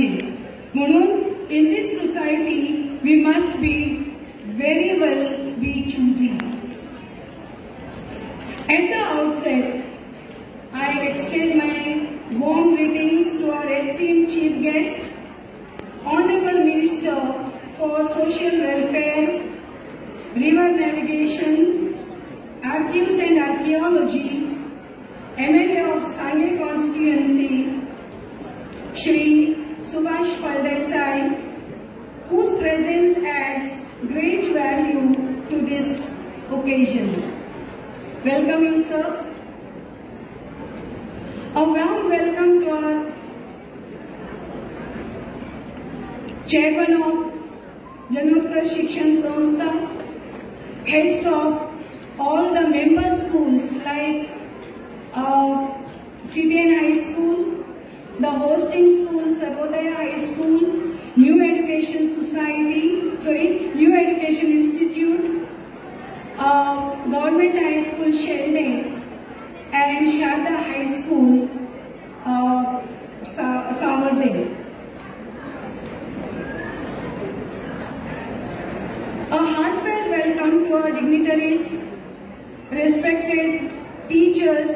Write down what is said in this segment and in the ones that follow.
पाहिजे. म्हणून in this society we must be very well be choosy. At the outset, I extend my warm greetings to our esteemed chief guest, Honorable Minister for Social Welfare, River Navigation, Archives and Archaeology, MLA of Sange Constituency, Shri Subhash Paldesai, whose presence adds great value to this occasion. Welcome you, sir. A warm welcome to our chairman of Janotkar Shikshan Samstha, heads of all the member schools like CTN High School, the hosting school Sarvodaya High School, New Education Society, New Education Institute, Government High School Sheldon, and Sharda High School, Savardin. A heartfelt welcome to our dignitaries, respected teachers,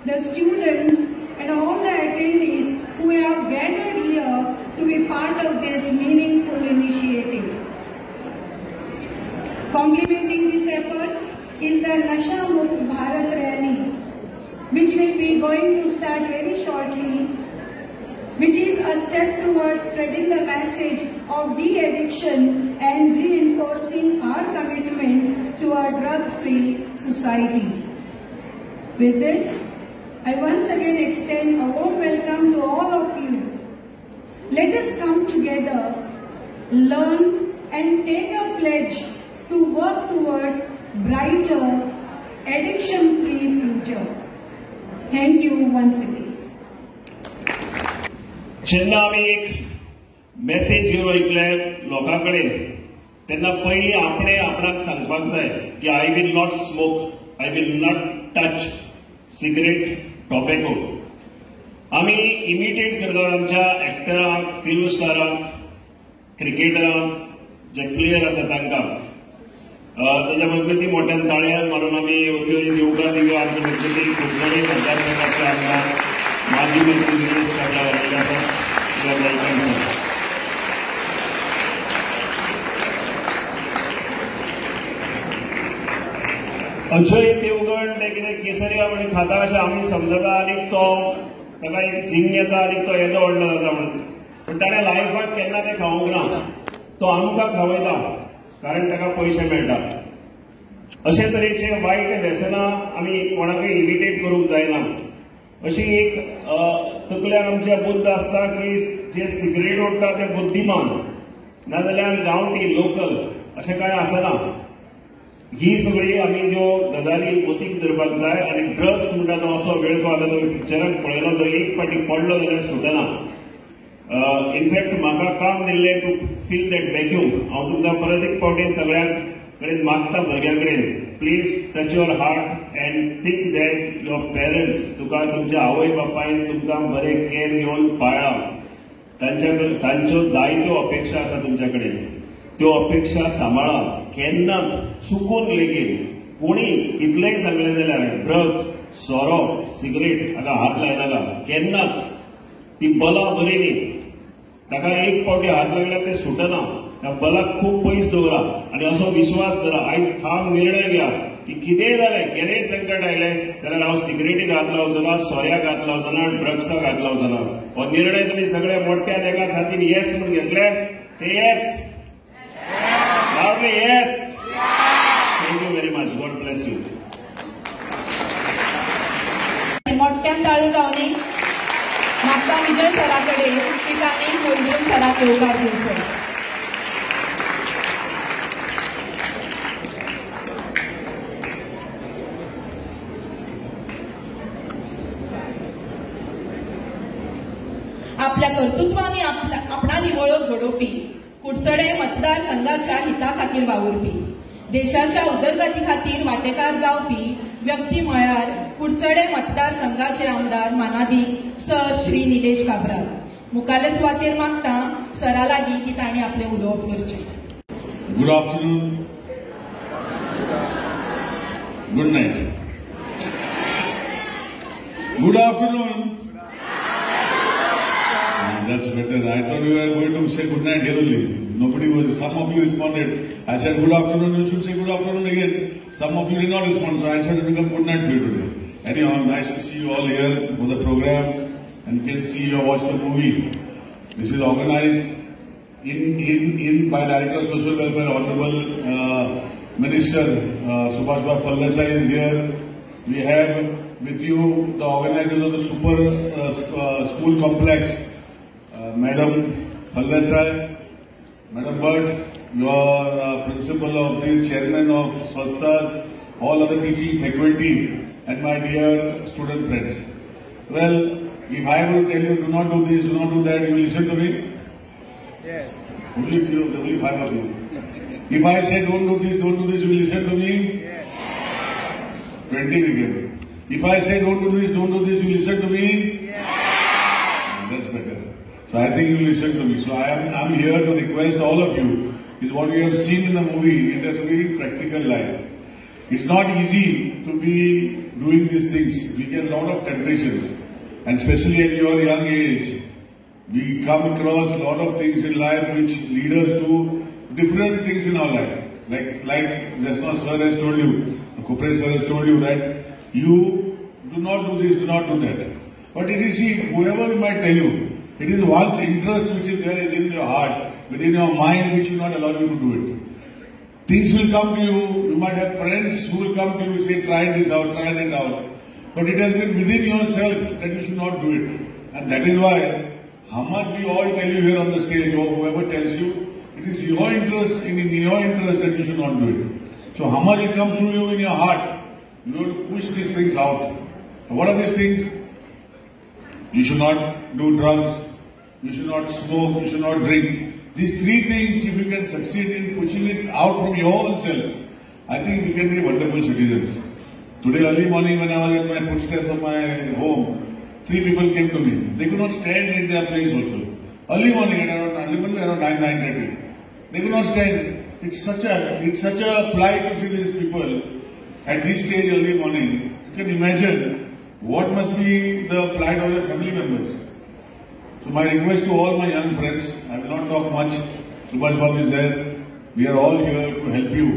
the students, and all the attendees who have gathered here to be part of this meaningful initiative. Complementing this effort is the Nasha Mukt Bharat Rally, which will be going to start very shortly, which is a step towards spreading the message of de-addiction and reinforcing our commitment to a drug-free society. With this, I once again extend a warm welcome to all of you. Let us come together, learn and take a pledge to work towards brighter, addiction-free future. Thank you once again. जेन्ना आमी एक message घेवन वयतले लोकांकडे तेन्ना पयलीं आपणे आपणाक सांगपाक जाय की I will not smoke, I will not touch cigarette, tobacco. आमी इमिटेट करतात आमच्या एक्टरांक, फिल्म स्टारांक, क्रिकेटरांक, जे प्लेयर आसा तांकां. ताच्या मजगती मोठ्यान ताळ्यान मारून आमी योग्य दिवका दिव्या आमचे मजगती कुडचडे मतदारसंघाचे आमदार माजी मंत्री निलेश काब्राल आशिल्ले आसात. अक्षय देवगण ते कितें केसरिया म्हण खाता अशें आमी समजता आनी तो ताका एक झिंग येता आनी तो येदो व्हडलो जाता म्हणून. पूण ताणें लायफांत केन्ना तें खावंक ना. तो आमकां खावयता कारण ताका पयशे मेळटा. अशे तरेचे वायट व्यसनां आमी कोणाकय इमिटेट करूंक जायना. अशी एक तकल्याक आमच्या बुद्ध आसता की जे सिगरेट ओडटा ते बुद्धिमान, नाजाल्यार गांवठी लोकल अशें कांय आसना. ही सगळी आमी ज्यो गजाली मतीक धरपाक जाय. आनी ड्रग्स म्हणटा तो असो वेळको आतां तुमी पिक्चराक पळयलो जो एक पाटी पडलो जाल्यार सुटना. इनफॅक्ट म्हाका काम दिल्लें टू फील दॅट वॅक्यूम. हांव तुमकां परत एक फावटी सगळ्यांक कडेन मागता भुरग्यां कडेन, please touch your heart and think that your parents तुका तुमच्या आवय बापायन तुमकां बरें केअर घेवन पाळ्ळा. तांच्यो जायत्यो अपेक्षा आसा तुमच्या कडेन. त्यो अपेक्षा सांबाळा. केन्नाच चुकून लेगीत कोणी कितलेंय सांगलें जाल्यार ड्रग्स, सोरो, सिगरेट हाका हात लायनाका. केन्नाच ती बलां बरी न्ही. ताका एक फावटी हात लागल्यार ते सुटना. त्या बलाक खूब पयस दवरा आनी असो विश्वास धरा. आयज ठाम निर्णय घ्या की कितेंय जालें, केदेंय संकट आयलें जाल्यार हांव सिगरेटीक हात लावचो ना, सोऱ्याक हात लावचो ना, ड्रग्साक हात लावचो ना. हो निर्णय तुमी सगळे मोठ्या एका खातीर येस म्हणून घेतले. से येस, लावडली yes. Thank you very much. God bless you. मोठ्यान ताळयो जावनी मागता विजय सराकडे शिक्षिकांनी गोल्डन सराक येवकार दिवचो. आपल्या कर्तृत्वानी आपणाली वळख घडोवपी, कुडचडे मतदारसंघाच्या हिता खातीर वावुरपी, देशाच्या उदरगती खातीर वांटेकार जावपी व्यक्ती म्हळ्यार कुडचडे मतदारसंघाचे आमदार मानादी सर श्री निलेश काब्राल. मुखाले सुवातेर मागता सरा लागीं की तांणी आपले उलोवप करचें. Good afternoon. Good night. Good afternoon. That's better. I thought you were going to say good night here only. Nobody was. Some of you responded. I said good afternoon. You should say good afternoon again. Some of you did not respond, so I said it will become good night for you today. Anyhow, nice to see you all here for the program, and you can see you watch the movie. This is organized in by Director of Social Welfare, Honorable Minister Subhash Bab Phaldesai is here. We have with you the organizers of the Super School Complex, Madam Phaldesai, Madam Bhatt, your principal of the chairman of Swasthas, all other teaching faculty, and my dear student friends. Well, if I were to tell you do not do this, do not do that, you will listen to me? Yes. Only 5 of you. If I say don't do this, you will listen to me? Yes. 20 we give. If I say don't do this, you will listen to me? Yes. That's better. So I think you will listen to me. So I'm here to request all of you, is what you have seen in the movie, it has to be practical life. It's not easy to be doing these things. We get a lot of temptations, and especially at your young age, we come across a lot of things in life which lead us to different things in our life. Like just now sir has told you, Kopre sir has told you that you do not do this, do not do that. But it is, see, whoever might tell you, it is one's interest which is there within your heart, within your mind, which will not allow you to do it. Things will come to you. You might have friends who will come to you and say, try this out, try that out. But it has been within yourself that you should not do it. And that is why, how much we all tell you here on the stage, or whoever tells you, it is your interest, in your interest that you should not do it. So how much it comes to you in your heart, you have to push these things out. And what are these things? You should not do drugs, you should not smoke, you should not drink. These 3 things, if you can succeed in pushing it out from your own self, I think we can be wonderful citizens. Today early morning when I was at my footsteps of my home, 3 people came to me. They could not stand in their place also. Early morning at around 9:30. They could not stand. It's such a plight to see these people at this stage early morning. You can imagine what must be the plight of their family members. So my request to all my young friends, I will not talk much. Subhash Babu is there. We are all here to help you.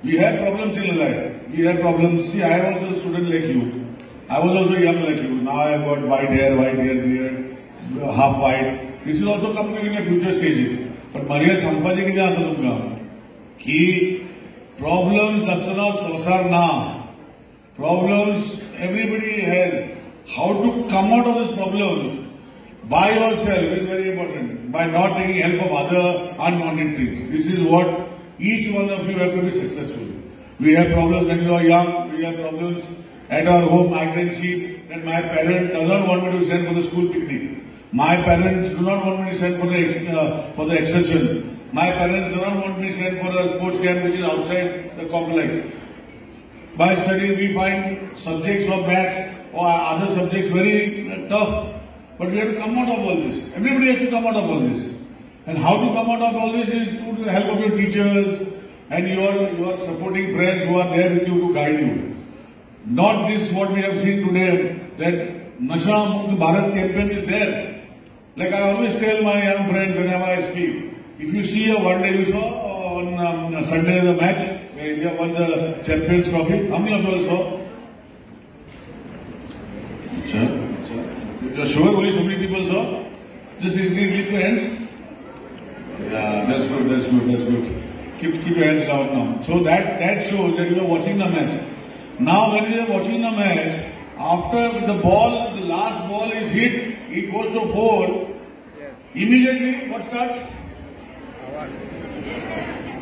We had problems in life. We had problems. See, I am also a student like you. I was also young like you. Now I have got white hair, beard, half white. This will also come to you in your future stages. But Maria Sampaji ki jaan salunga ki problems dasana sosar na. Problems everybody has. How to come out of these problems by yourself is very important. By not taking help of other unwanted things. This is what each one of you have to be successful. We have problems when you are young. We have problems at our home. I can see that my parent does not want me to send for the school picnic. My parents do not want me to send for the excursion. My parents do not want me to send for a sports camp which is outside the complex. By studying, we find subjects of maths or other subjects very tough. But we have to come out of all this. Everybody has to come out of all this. And how to come out of all this is through the help of your teachers and your supporting friends who are there with you to guide you. Not this what we have seen today, that Nasha Mukt Bharat campaign is there. Like I always tell my young friends whenever I speak, if you see one day you saw on Sunday the match where India won the Champions Trophy, how many of you all saw? You're sure only so many people saw? Just lift your hands. Yeah, that's good. Keep your hands down now. So that shows that you are watching the match. Now when you are watching the match, after the last ball is hit, it goes to 4. Yes. Immediately, what starts?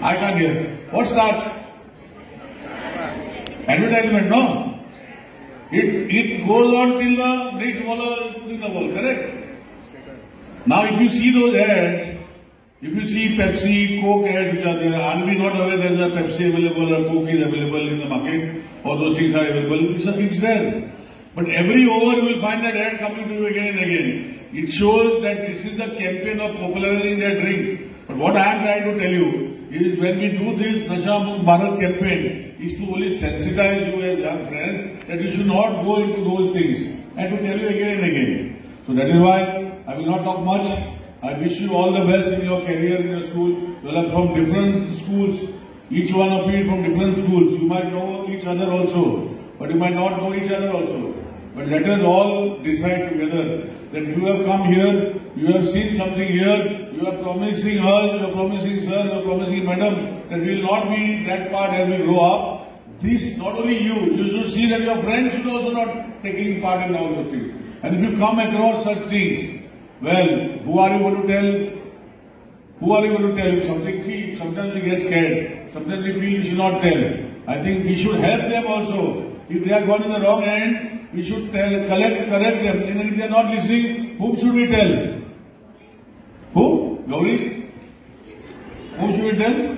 I can't hear. What starts? Advertisement, no? It goes on till the next bowler is putting the ball, correct? Now if you see those ads, if you see Pepsi, Coke ads which are there, are we not aware there is a Pepsi available or Coke is available in the market? Or those things are available? It's there. But every over you will find that ad coming to you again and again. it shows that this is the campaign of popularizing their drink. But what I am trying to tell you is when we do this Nasha Mukt Bharat campaign is to only sensitize you as young friends that you should not go into those things and to tell you again and again. So that is why I will not talk much. I wish you all the best in your career in your school. You are from different schools. Each one of you from different schools. You might know each other also, but you might not know each other also. But let us all decide together that you have come here, you have seen something here, you are promising us, you are promising sir, you are promising madam that we will not be that part as we grow up. This, not only you should see that your friends should also not taking part in all those things. And if you come across such things, well, who are you going to tell? Who are you going to tell? If something feels, sometimes we get scared, sometimes we feel we should not tell. I think we should help them also. If they are going in the wrong end, we should correct them. And if they are not listening, whom should we tell? Who? Gaurish? Whom should we tell?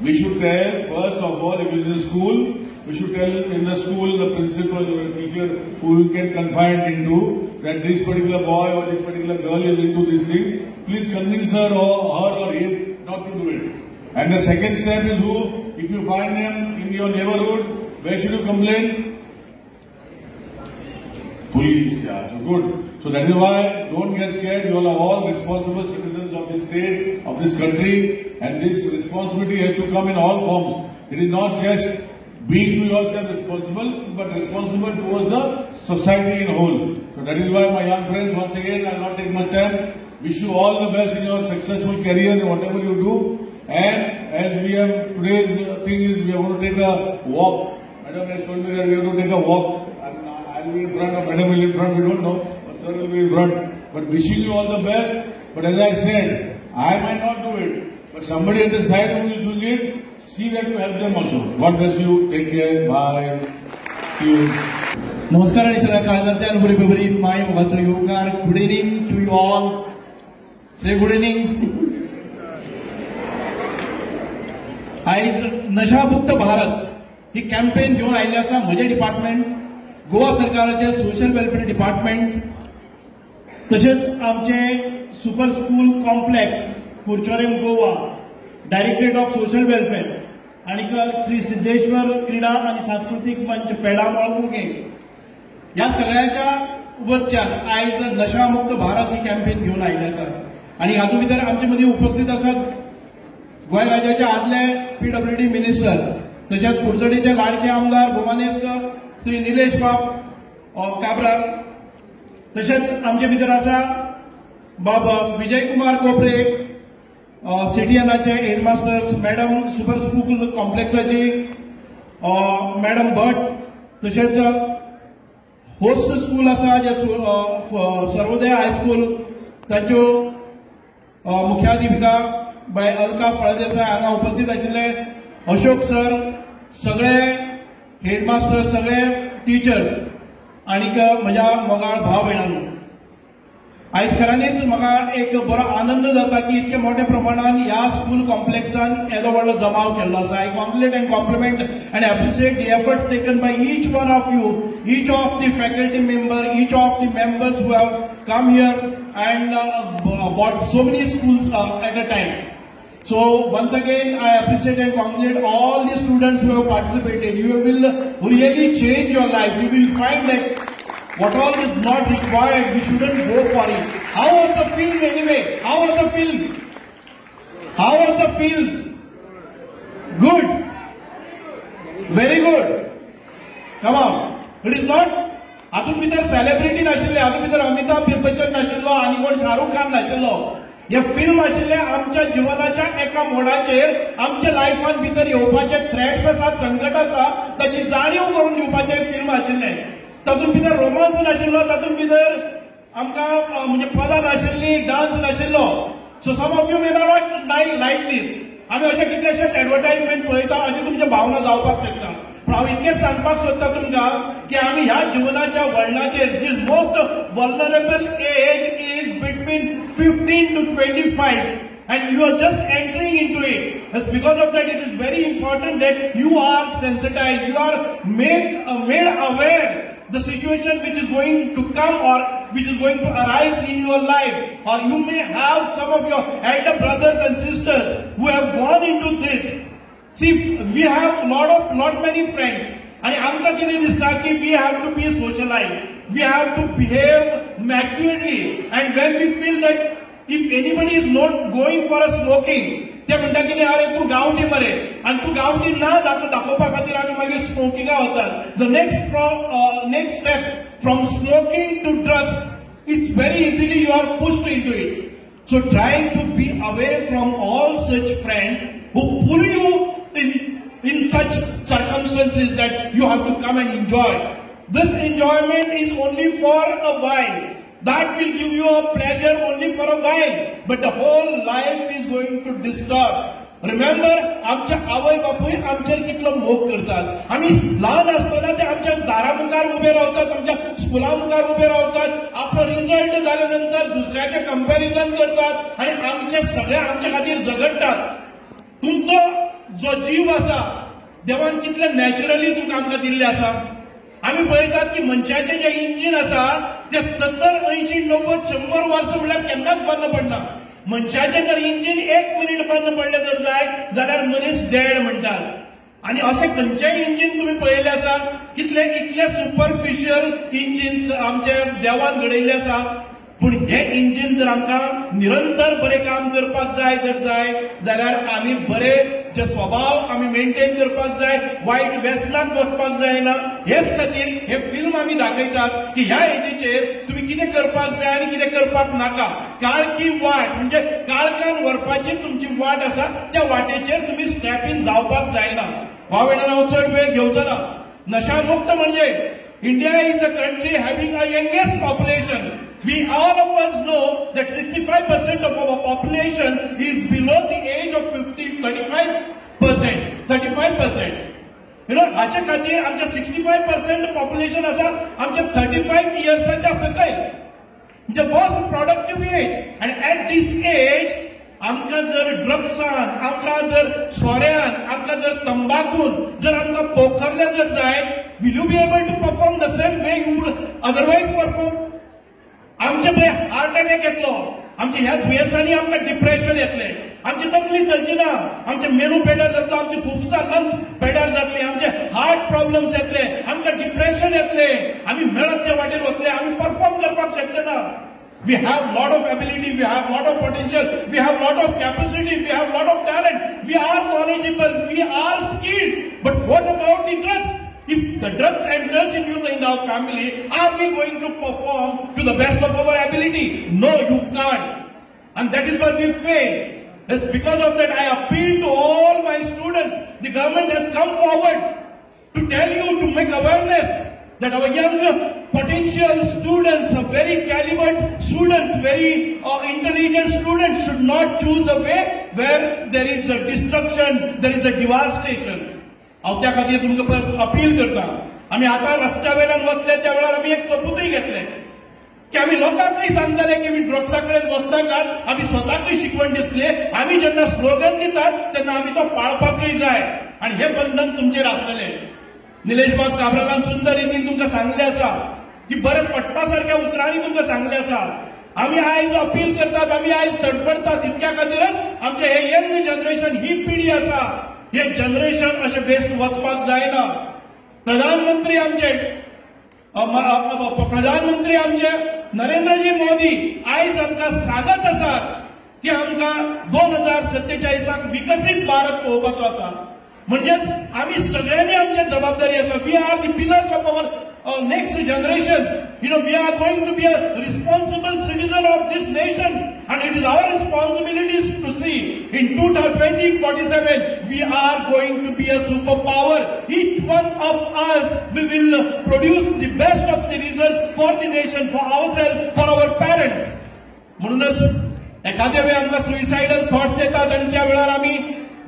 We should tell, first of all, if it is in a school, we should tell in the school the principal or the teacher who we can confide into that this particular boy or this particular girl is into this thing. Please convince her or him not to do it. And the second step is who? If you find them in your neighborhood, where should you complain? Police, yeah, so good. So that is why, don't get scared, you all are all responsible citizens of this state, of this country, and this responsibility has to come in all forms. It is not just being to yourself responsible, but responsible towards the society in whole. So that is why, my young friends, once again, I will not take much time. Wish you all the best in your successful career in whatever you do. And as we have, today's thing is we are going to take a walk. Madam has told me that we are going to take a walk. I will be in front, or Madam will be in front, we don't know. Or Sir will be in front. But wishing you all the best. But as I said, I might not do it. But somebody at the side who is doing it, see that you help them also. God bless you. Take care. Bye. See you. Namaskar and Shalakar. Everybody, my Vachayokar. Good evening to you all. Say good evening. आज नशामुक्त भारत ही campaign घेऊन आयिल्लें आसा. म्हजें department, Goa सरकाराचे social welfare department, तशेंच आमचे super school complex Curchorem Goa, directorate of social welfare आणि श्री सिद्धेश्वर क्रीडा आणि सांस्कृतिक मंच पेडा मोळमुगे या सगळ्यांच्या उबरच्यान आज नशामुक्त भारत ही कॅम्पेन घेऊन आयिल्लें आसा. आणि हातूंत भितर आमचे मदीं उपस्थित आसात गोंय राज्याचे आदले PWD मिनिस्टर, तशेंच कुडचडेंचे लाडके आमदार भोमानेस्त श्री निलेश बाब काब्राल, तशेंच आमचे भितर आसा बाब विजय कुमार कोपरे, सिटीएनाचे हेडमास्टर्स मॅडम सुपर स्कूल कॉम्प्लेक्साची मॅडम भट, तशेंच होस्ट स्कूल आसा जे सर्वोदय हायस्कूल ताच्यो मुख्याधिपिका बाय अलका फळदेसाय हांगा उपस्थित आशिल्ले अशोक सर, सगळे हेडमास्टर, सगळे टीचर्स आनीक म्हज्या मोगाळ भाव भयणांनो, आयज खऱ्यांनीच म्हाका एक बरो आनंद जाता की इतके मोठ्या प्रमाणात ह्या स्कूल कॉम्प्लेक्सान येदो व्हडलो जमाव केल्लो आसा. I compliment and compliment and appreciate the efforts taken by each one of you, each of the faculty member, each of the members who have come here and bought so many schools at a time. So once again I appreciate and congratulate all the students who have participated. You will really change your life. You will find that what all is not required, we shouldn't go for it. How was the film anyway? How was the film? How was the film? Good. Very good. Come on. It is not हातूंत भितर celebrity नाशिल्ले, हातूंत भितर अमिताभ बच्चन नाशिल्लो आनी कोण शाहरुख खान नाशिल्लो. हे film आशिल्ले आमच्या जिवनाच्या एका मोडाचेर आमच्या लायफान भितर येवपाचे थ्रेट्स आसात, संकट आसा, ताची जाणीव करून दिवपाचे फिल्म आशिल्ले. तातूंत भितर रोमांस नाशिल्लो, तातूंत भितर आमकां म्हणजे पदां नाशिल्ली, डान्स नाशिल्लो. So some of you may not like these. आमी अशे कितलेशेच एडवर्टायजमेंट पळयता, अशी तुमची भावना जावपाक शकता. पण हांव इतकेंच सांगपाक सोदता तुमकां की आमी ह्या जिवनाच्या वळणाचेर जी most vulnerable age is between 15 to 25 and you are just entering into it. That's because of that it is very important that you are sensitized, you are made aware the situation which is going to come or which is going to arise in your life, or you may have some of your elder brothers and sisters who have gone into this. See, we have not many friends, and आमका कितें दिसता की we have to be socialized, we have to behave maturely, and when we feel that if anybody is not going for a smoking, ते म्हणटा की अरे तू गांवठी मरे, आणि तू गांवठी ना दाखोवपा खातीर आमी मागीर स्मोकिंगा वतात. The next step from smoking to drugs, it's very easily you are pushed into it. So trying to be away from all such friends who pull you in such circumstances that you have to come and enjoy. This enjoyment is only for a while. That will give you a pleasure only for a while, but the whole life is going to disturb. Remember, आमच्या आवय बापूय आमचेर कितलो मोग करतात. आमी ल्हान आसतना ते आमच्या दारा मुखार उभे रावतात, आमच्या स्कुला मुखार उभे रावतात, आपलो रिझल्ट जाल्या नंतर दुसऱ्याचे कंपॅरिझन करतात आणि आमचे सगळे आमच्या खातीर झगडटात. तुमचो जो जीव आसा देवान कितले नॅचरली तुमकां आमकां दिल्ले आसा. आम्ही पळयतात की मनशाचे जे इंजिन आसा ते 70, 80, 90, 100 वर्ष म्हणल्यार केन्नाच बंद पडना. मनशाचे जर इंजिन 1 मिनिट बंद पडले जर जाल्यार मनीस डेड म्हणटात. आणि असे खंयचेय इंजिन तुम्ही पळयले आसा, इतले सुपरफिशियल इंजिन्स आमचे देवान घडयल्ले आसा. पण हे इंजिन जर आमकां निरंतर बरें काम करपाक जाय जाल्यार आमी बरे जे स्वभाव आमी मेंटेन करपाक जाय, वायट व्यसनाक वचपाक जायना. हेच खातीर हे फिल्म आमी दाखयतात की ह्या एजीचेर तुमी कितें करपाक जाय आनी कितें करपाक नाका. काळकी वाट म्हणजे काळखान व्हरपाची तुमची वाट आसा, त्या वाटेचेर तुमी स्टेप इन जावपाक जायना. भावंडांनो, हांव चड वेळ घेवचो ना. नशामुक्त म्हणजे India is a country having a youngest population. We all of us know that 65% of our population is below the age of 35%. हाचे खातीर आमच्या 65% पॉप्युलेशन आसा आमच्या 35 इयर्साच्या सकयल, म्हणजे मोस्ट प्रोडक्टिव्ह एज. आणि ऍट दिस एज आमकां जर ड्रग्सान, आमकां जर सोऱ्यान, आमकां जर तंबाखून जर आमकां पोखरले जर जाय, will you be able to perform the same way you would otherwise perform. आमचे पळय हार्ट अटॅक येतलो, आमच्या ह्या दुयेंसांनी आमकां डिप्रेशन येतले, आमची तकली चलची ना, आमचे मेनू पेड्यार जातलो, आमची फुफ्सां लंग्स पेड्यार जातली, आमचे हार्ट प्रॉब्लेम्स येतले, आमकां डिप्रेशन येतले, आमी मेळत त्या वाटेर वतले, आमी परफॉर्म करपाक शकचे ना. We have lot of ability, we have lot of potential, we have lot of capacity, we have lot of talent, we are knowledgeable, we are skilled. But what about the drugs? If the drugs enters in our family, are we going to perform to the best of our ability? No, you can't. And that is why we fail. It's because of that I appeal to all my students. The government has come forward to tell you, to make awareness that our young potential students, very calibered students, very intelligent students should not choose a way where there is a destruction, there is a devastation. हांव त्या खातीर तुमकां appeal करता. आमी आतां रस्त्या वेल्यान वतले त्या वेळार आमी एक सबूतय घेतले की आमी लोकांकय सांगताले की आमी ड्रग्सा कडेन वचनाकात, आमी स्वताकय शिकवण दिसले. आमी जेन्ना स्लोगन दितात तेन्ना आमी तो पाळपाकय जाय, आनी हे बंधन तुमचेर आसतलें. निलेश बाब काब्रालान सुंदर रितीन तुमकां सांगले आसा की बरें पडटा सारख्या उतरांनी तुमकां सांगले आसा. आमी आयज अपील करतात, आमी आयज तडफडतात इतक्या खातीरच आमचे हे यंग जनरेशन, ही पिढी आसा, हे जनरेशन अशें बेस्ट वचपाक जायना. प्रधानमंत्री आमचे नरेंद्रजी मोदी आयज आमकां सांगत आसात की आमकां 2047 विकसीत भारत पळोवपाचो आसा. म्हणजेच आमी सगळ्यांनी आमची जबाबदारी आसा. We are the pillars of our next generation. We are going to be a responsible citizen of this nation, and it is our responsibility to see in 2047 we are going to be a superpower. Each one of us, we will produce the best of the results for the nation, for ourselves, for our parents. म्हणूनच एखाद्या वेळी आमकां suicidal thoughts येतात आणि त्या वेळार आमी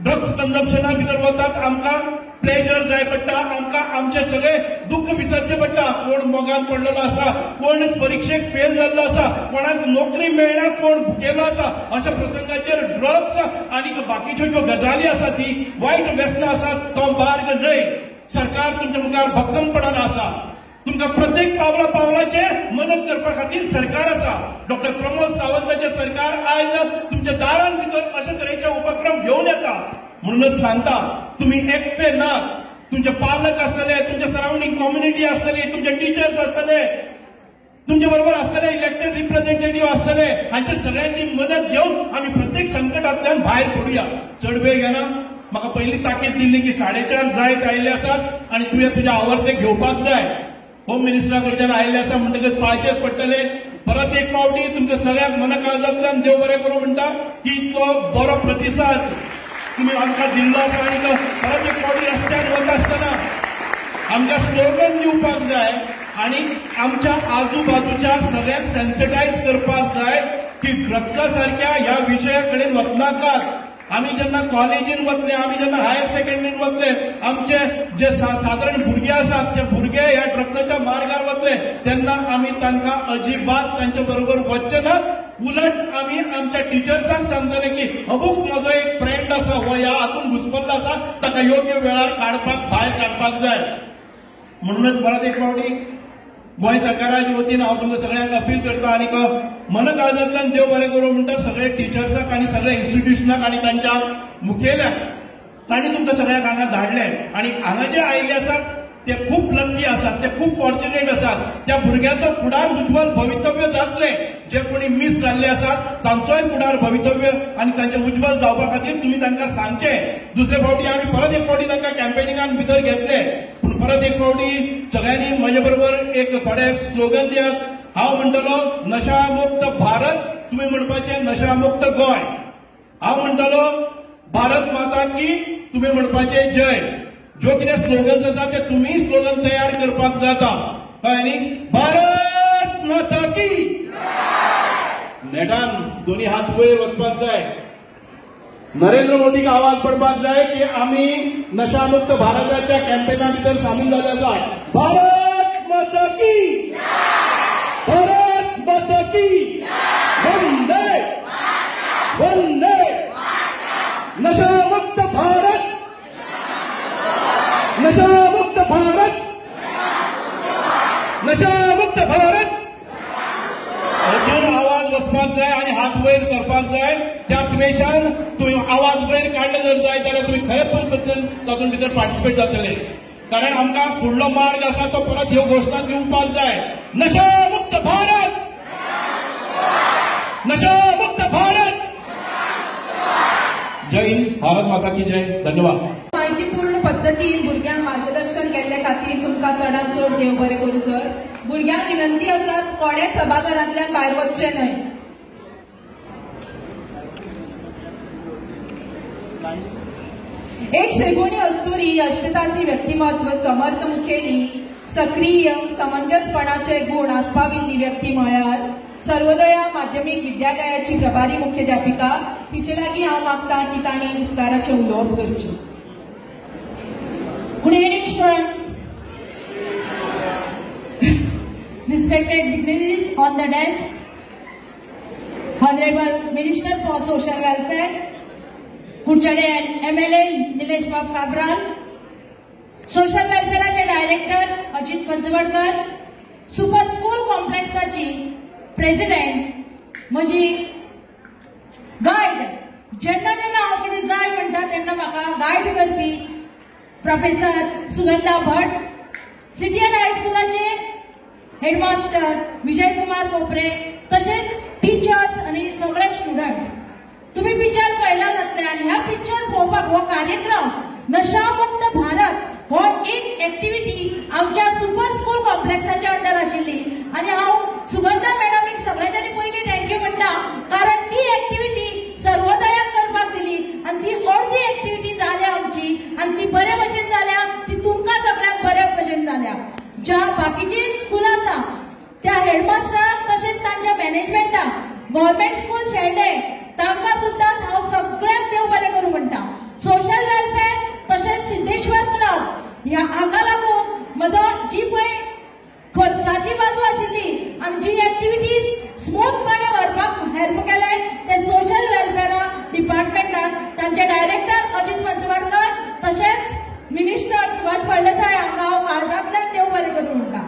drugs कन्झम्पशना भितर वतात. आमकां प्लेजर जाय पडटा, आमकां आमचे सगळे दुःख विसरचे पडटा. कोण मोगान पडलेलो आसा, कोण परीक्षेक फेल जाल्लो आसा, कोणाक नोकरी मेळना, कोण भुकेलो आसा, अशा प्रसंगाचेर ड्रग्स आनी बाकीच्यो ज्यो गजाली आसा, ती वायट व्यसनां आसात, तो मार्ग न्हय. सरकार तुमच्या मुखार भक्कमपणान आसा. तुमकां प्रत्येक पावला पावलाचेर मदत करपा खातीर सरकार आसा. डॉक्टर प्रमोद सावंताचें सरकार आयज तुमच्या दारान भितर अशा तरेचे उपक्रम घेवन येता. म्हणूनच सांगता, तुम्ही एकटे नात. तुमचे पालक आसतले, तुमचे सराउंडिंग कम्युनिटी आसतली, तुमचे टीचर्स आसतले, तुमच्या बरोबर असलेले इलेक्टेड रिप्रेझेंटेटिव्ह असलेले, हांच्या सगळ्यांची मदत घेऊन आम्ही प्रत्येक संकटांतल्यान भायर पडूया. चढ वेळ घेना. म्हाका पहिली ताकीद दिल्ली की 4:30 जायत आयिल्ले आसात आणि तुवें तुज्या आवडते घेवपाक जाय. होम मिनिस्टरा कडच्यान आयिल्ले आसा म्हणटकच पाळचेच पडटले. परत एक फावटी तुमच्या सगळ्यांक मनकाळजांतल्यान देव बरें करूं म्हणटा की इतको बरो प्रतिसाद तुम्ही आमकां दिल्लो आसा. आनी परत एक फावटी रस्त्यार वता आसतना आमकां स्लोगन दिवपाक जाय आणि आमच्या आजूबाजूच्या सगळ्यांक सेन्सिटायज करपाक जाय की ड्रग्सा सारख्या ह्या विशया कडेन वचनाकात. आम्ही जेन्ना कॉलेजीन वतले, आम्ही जेन्ना हायर सेकंडरीन वतले, आमचे जे साधारण भुरगे आसात ते भुरगे ह्या ड्रग्साच्या मार्गार वतले तेन्ना आम्ही तांकां अजिबात तांचे बरोबर वचचे नात. उलट आम्ही आमच्या टीचर्सांक सांगतले की अबूक म्हजो एक फ्रेंड आसा, हो ह्या हातून घुसपल्लो आसा, ताका योग्य वेळार काडपाक भायर काडपाक जाय. म्हणूनच परत एक फावटी गोंय सरकाराच्या वतीन हांव तुमकां सगळ्यांक अपील करता आनी मनकाळजांतल्यान देव बरें करूं म्हणटा सगळे टीचर्सांक आनी सगळे इन्स्टिट्यूशनाक आनी तांच्या मुखेल्यांक. तांणी तुमकां सगळ्यांक हांगा धाडले आणि हांगा जे आयिल्ले आसात ते खूप लकी आसात, ते खूप फॉर्च्युनेट आसात. त्या भुरग्यांचो फुडार उज्वल भवितव्य जातले. जे कोणी मिस जाल्ले आसात तांचोय फुडार भवितव्य आणि तांचे उज्वल जावपा खातीर तुम्ही तांकां सांगचे. दुसरे फावटी आमी परत एक फावटी तांकां कॅम्पेनिंगान भितर घेतले. पूण परत एक फावटी सगळ्यांनी म्हजे बरोबर एक थोडे स्लोगन दियात. हांव म्हणटलो नशा मुक्त भारत, तुम्ही म्हणपाचे नशा मुक्त गोंय. हांव म्हणटलो भारत माता की, तुम्ही म्हणपाचे जय. जो कितें स्लोगन्स आसा ते तुम्ही स्लोगन तयार करपाक जाता. कळ्ळें न्ही? भारत माता की नेटान दोन्ही हात वयर वचपाक जाय. नरेंद्र मोदीक आवाज पडपाक जाय की आम्ही नशामुक्त भारताच्या कॅम्पेना भितर सामील झाले आसा. भारत माता की, भारत माता की, वंदे वंदे. नशामुक्त भारत, नशामुक्त भारत, नशामुक्त भारत. अजून आवाज वचपाक जाय आणि हात वयर सरपाक जाय. त्या द्वेशान तुम्ही आवाज वयर काढले जर जाय जाल्यार तुम्ही खरें पद्दतीन तातूंत भितर पार्टिसिपेट जातले. कारण आमकां फुडलो मार्ग आसा तो परत ह्यो घोशणा दिवपाक जाय. नशामुक्त भारत, नशामुक्त भारत. जय हिंद, भारत माता की जय. धन्यवाद. माहितीपूर्ण पद्धतीन भुरग्यांक मार्गदर्शन केल्ले खातीर तुमकां चडांत चड देव बरें करूं सर. भुरग्यांक विनंती आसा कोणेच सभाघरांतल्यान भायर वचचें न्हय. एक शेगुणी अस्तुरी, अष्टतासी व्यक्तिमत्व, समर्थ मुखेली, सक्रिय समंजसपणाचे गुण आस्पाविल्ली व्यक्ती म्हळ्यार सर्वोदया माध्यमिक विद्यालयाची प्रभारी मुख्याध्यापिका. तिचे लागीं हांव मागतां की तांणी उपकाराचें उलोवप करचें. Good evening, students. Respected dignitaries on the desk, Honorable Minister for Social Welfare, Kudchade MLA Nilesh Bab Cabral, social वेलफेअरचे director Ajit Panchwadkar, super school कॉम्प्लेक्साची प्रेसिडेंट म्हजी गायड. जेन्ना जेन्ना हांव कितें जाय म्हणटा तेन्ना म्हाका गायड करपी प्रोफेसर सुगंधा भट, सिटीएन हायस्कुलाचे हेडमास्टर विजय कुमार कोपरे, तसेच टीचर्स आणि सगळे स्टुडंट. तुम्ही पिक्चर पळयला जातले आणि ह्या पिक्चर पळोवपाक हो कार्यक्रम नशामुक्त भारत हो एक एक्टिविटी आमच्या सुपर स्कूल कॉम्प्लेक्साच्या अंडर आशिल्ली आणि हांव सुगंधा मॅडमीक सगळ्यांनी पयलीं थँक्यू म्हणटा. कारण ती एक्टिविटी सर्वोदयाक करपाक दिली आणि ती अर्दी एक्टिविटी जाल्या आमची आणि ती बरे भशेन जाल्या, ती तुमकां सगळ्यांक बरे भशेन जाल्या. ज्या बाकीची स्कूल आसा त्या हेडमास्टराक तशेंच तांच्या मॅनेजमेंटाक, गव्हर्नमेंट स्कूल शेल्डे तांकां सुद्दां हांव सगळ्यांक देव बरें करूं म्हणटा. सोशल वेलफेअर तशेंच सिद्धेश्वर क्लब ह्या हाका लागून म्हजो जी पळय खर्चाची बाजू आशिल्ली आणि जी एक्टिविटीज स्मूथपणे व्हरपाक हेल्प केले ते सोशल वेलफेअर डिपार्टमेंटान तांचे डायरेक्टर अजित पंचवडकर तशेंच मिनिस्टर सुभाष फळदेसाय हांकां हांव काळजांतल्यान देव बरें करूं म्हणटा.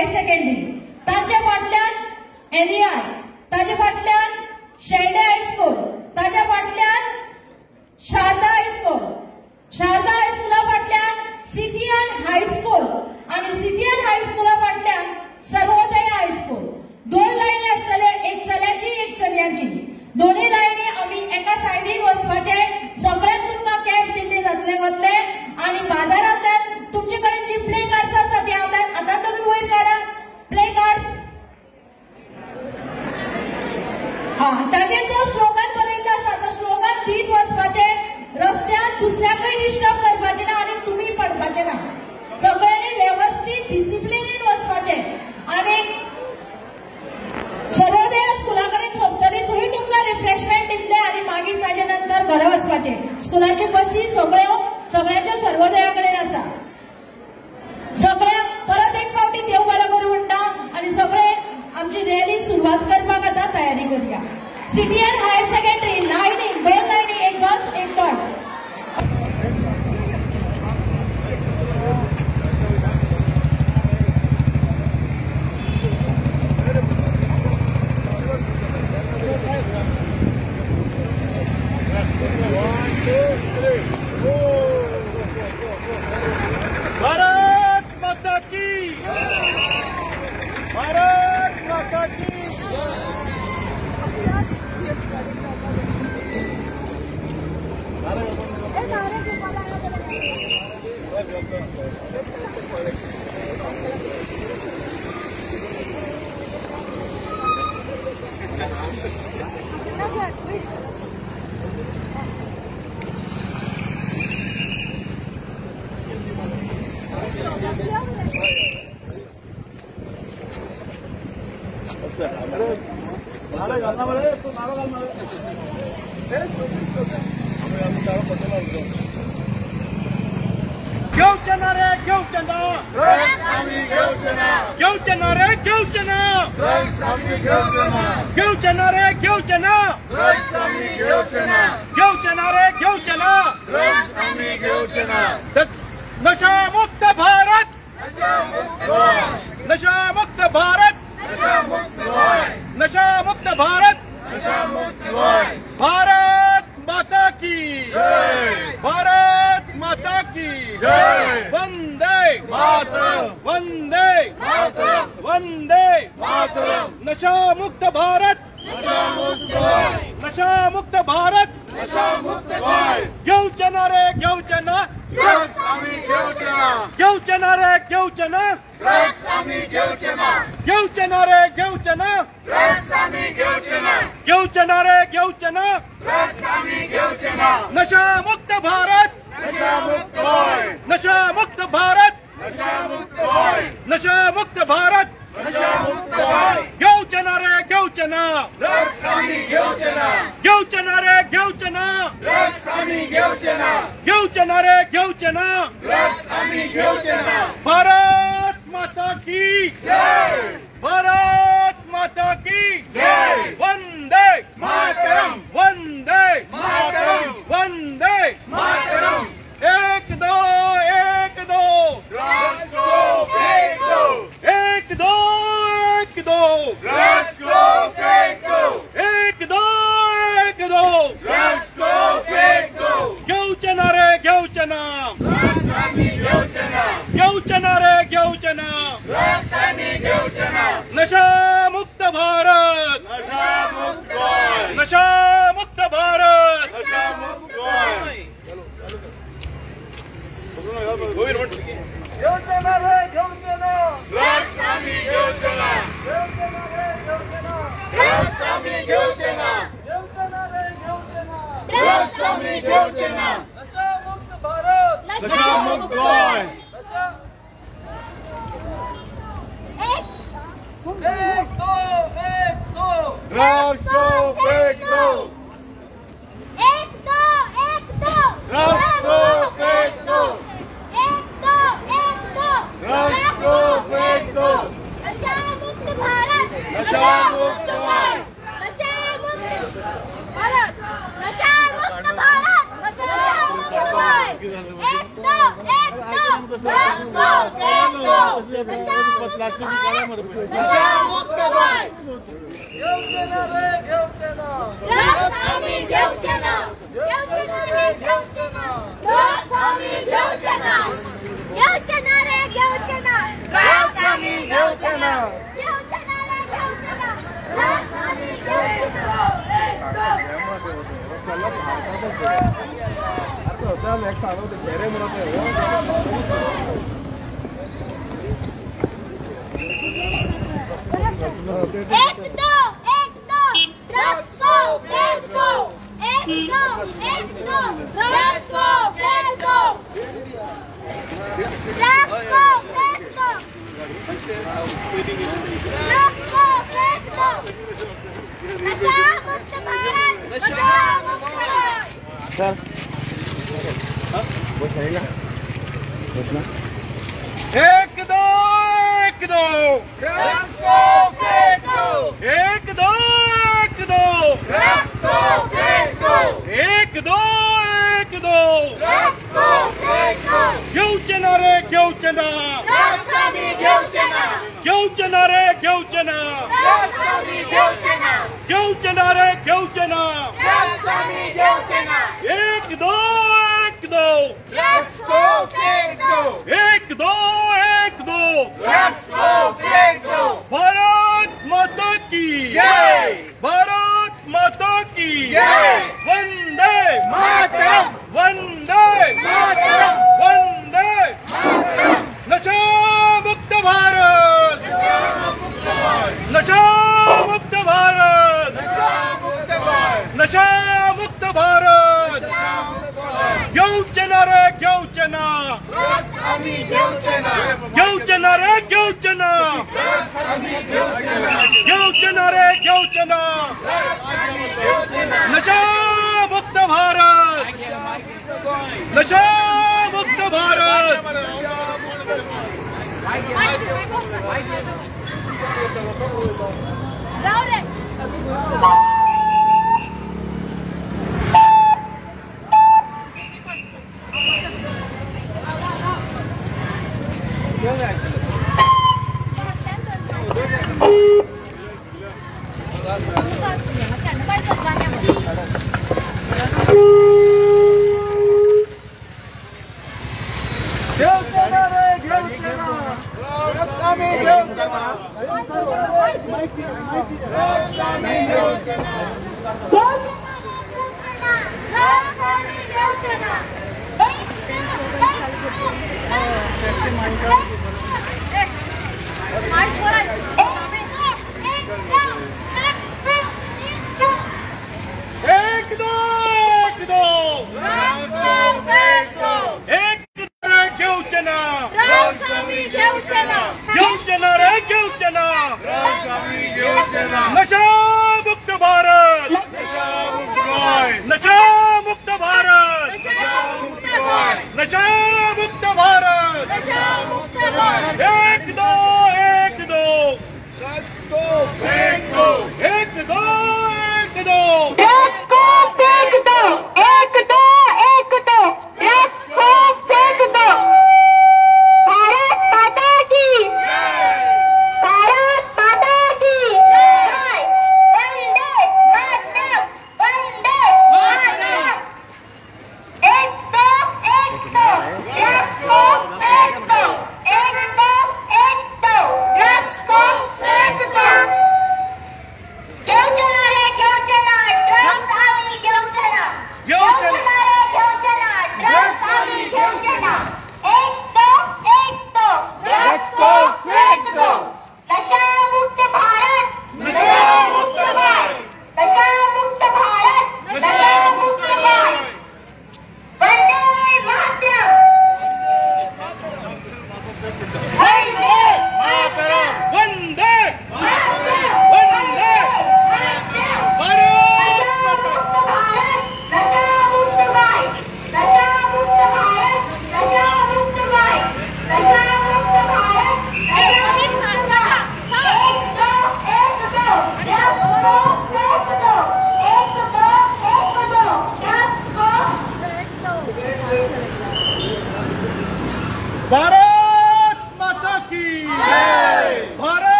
हायर सेकंडरी, ताचे फाटल्यान एनईआय, ताचे फाटल्यान शेल्डे हायस्कूल, ताच्या फाटल्यान शारदा हायस्कूल, शारदा हायस्कुला फाटल्यान सिटीएन हायस्कूल आणि सिटीएन हायस्कुला फाटल्यान सर्वोदय हायस्कूल. 2 लायनी आसतले, एक चल्याची एक चलयाची. दोन्ही लायनी आम्ही एका सायडीन वचपाचे. सगळ्यांक तुमकां कॅब दिल्ली जातले वतले आणि बाजारांतल्यान तुमचे कडेन जी प्ले कार्ड्स आसा ती आतां तुमी वयर काडा. प्ले कार्ड्स ताजेर जो स्लोगन बरयल्लो आसा तो स्लोगन दीत वचपाचे. रस्त्यार दुसऱ्याकय डिस्टर्ब करपाचे ना आणि तुम्ही पडपाचे ना. सगळ्यांनी व्यवस्थित डिसिप्लिनीन वचपाचे आणि सर्वोदय स्कुला कडेन सोंपतली थंय तुमकां रिफ्रेशमेंट दितले आणि मागीर ताजे नंतर घरा वचपाचे. स्कुलाचे बसी सगळ्यांच्या सर्वोदया कडेन आसा. सगळ्यांक परत एक फावटी देव बरें करूं म्हणटा आणि सगळे आमची रॅली सुरवात करपाक आतां तयारी करया. सिटीएन हायर सेकंडरी लायनी 2 लायनी, एक गर्ल्स एक बॉयज. भारत माता की, भारत माता की. घेवचना रे घेवचना, घेवचना रे घेवचना, घेवचना रे घेवचना, घेवचना रे घेवचना. नशा मुक्त भारत, नशा मुक्त भारत, नशा मुक्त भारत. भारत माता की जय, भारत माता की जय. वंदे मातरम, वंदे मातरम, वंदे मातरम. नशा मुक्त भारत, नशा मुक्त, नशा मुक्त भारत, नशा मुक्त. घेवचना रे घेवचना, घेवचना रे घेवचना, घेवचना रे घेवचना, घेवचना रे घेवचना. नशा मुक्त भारत, नशा मुक्त, नशा मुक्त भारत, नशा मुक्त भारत. घेवचना रे घेवचना, घेवचना रे घेवचना, घेवचना रे घेवचना. भारत माता की जय, भारत माता की जय. वंदे मातरम, वंदे मातरम, वंदे मातरम. एक दो, एक दो, एक दो, एक दो, एक दो, एक दो, एक दो. घेवचना रे घेवचना, घेवचना रे घेवचना. नशा मुक्त भारत, नशा मुक्त भारत. घेवचना रे घेवचना, घेवचना रे घेवचना, घेवचना रे घेवचना. नशा मुक्त भारत, नशा मुक्त. एक दो, एक दो, Drugs go, fake go. एक दो, एक दो. Drugs go, fake go. एक दो, एक दो. Drugs go, fake go. नशा मुक्त भारत, नशा मुक्त भारत. नशा मुक्त भारत, नशा मुक्त भारत, नशा मुक्त भारत. एक दो, एक दो. Drugs go, fake go. नशा नशामुक्त भारत घेवचेना रे घेवचेना ड्रग्स आम्ही घेवचेना घेवचेना रे घेवचेना ड्रग्स आम्ही घेवचेना घेवचेना रे घेवचेना ड्रग्स आम्ही घेवचेना घेवचेना रे घेवचेना ड्रग्स आम्ही घेवचेना एक दो ड्रग्स को फेंक दो एक दो ड्रग्स को फेंक दो ड्रग्स को फेंक दो ड्रग्स को फेंक दो नशा मुक्त भारत नशा मुक्त भारत एक दो ड्रग्स को फेंक दो एक दो ड्रग्स को फेंक दो एक दो ड्रग्स को फेंक दो घेवचेना रे घेवचेना ड्रग्स आम्ही घेवचेना घेवचेना रे घेवचेना ड्रग्स आम्ही घेवचेना घेवचेना रे घेवचेना ड्रग्स आम्ही घेवचेना एक दो ड्रग्स को फेंक दो एक दो ड्रग्स को फेंक दो भारत माता की जय भारत माता की जय वंदे मातरम वंदे मातरम वंदे नशा मुक्त भारत नशा मुक्त भारत नशा मुक्त भारत घेवचेना रे घेवचेना ड्रग्स आम्ही घेवचेना घेवचेना रे घेवचेना ड्रग्स आम्ही घेवचेना घेवचेना रे घेवचेना नशा मुक्त भारत नशा मुक्त भारत जाऊ रे